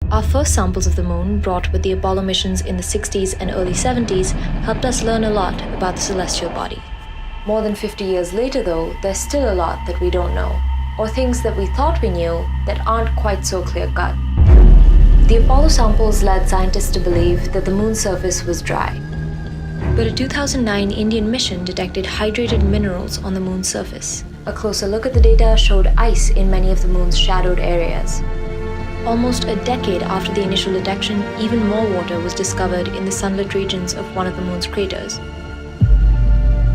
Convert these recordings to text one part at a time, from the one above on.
Our first samples of the moon, brought with the Apollo missions in the 60s and early 70s, helped us learn a lot about the celestial body. More than 50 years later, though, there's still a lot that we don't know, or things that we thought we knew that aren't quite so clear-cut. The Apollo samples led scientists to believe that the moon's surface was dry. But a 2009 Indian mission detected hydrated minerals on the moon's surface. A closer look at the data showed ice in many of the moon's shadowed areas. Almost a decade after the initial detection, even more water was discovered in the sunlit regions of one of the moon's craters.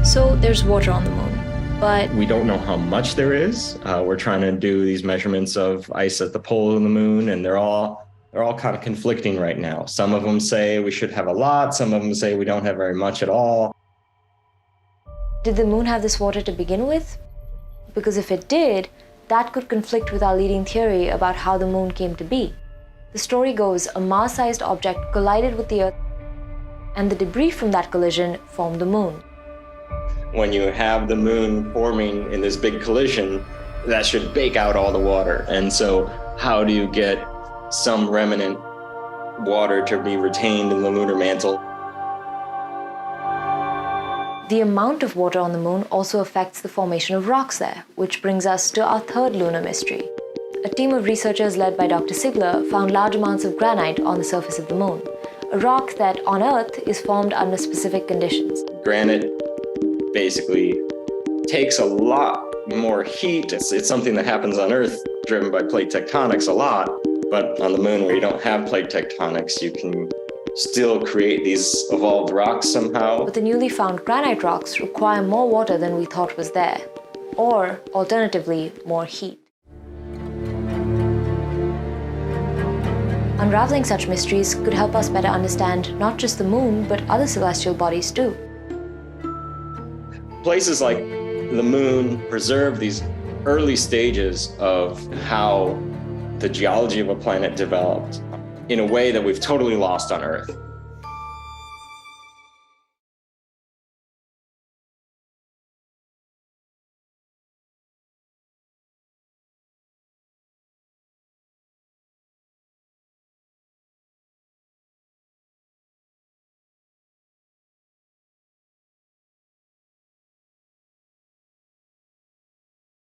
So there's water on the moon, but we don't know how much there is. We're trying to do these measurements of ice at the pole of the moon, and they're all kind of conflicting right now. Some of them say we should have a lot, some of them say we don't have very much at all. Did the moon have this water to begin with? Because if it did, that could conflict with our leading theory about how the moon came to be. The story goes a Mars-sized object collided with the Earth, and the debris from that collision formed the moon. When you have the moon forming in this big collision, that should bake out all the water. And so how do you get some remnant water to be retained in the lunar mantle? The amount of water on the moon also affects the formation of rocks there, which brings us to our third lunar mystery. A team of researchers led by Dr. Sigler found large amounts of granite on the surface of the moon, a rock that on Earth is formed under specific conditions. Granite basically takes a lot more heat. It's something that happens on Earth driven by plate tectonics a lot, but on the moon where you don't have plate tectonics, you can still create these evolved rocks somehow. But the newly found granite rocks require more water than we thought was there, or alternatively, more heat. Unraveling such mysteries could help us better understand not just the moon, but other celestial bodies too. Places like the moon preserve these early stages of how the geology of a planet developed in a way that we've totally lost on Earth.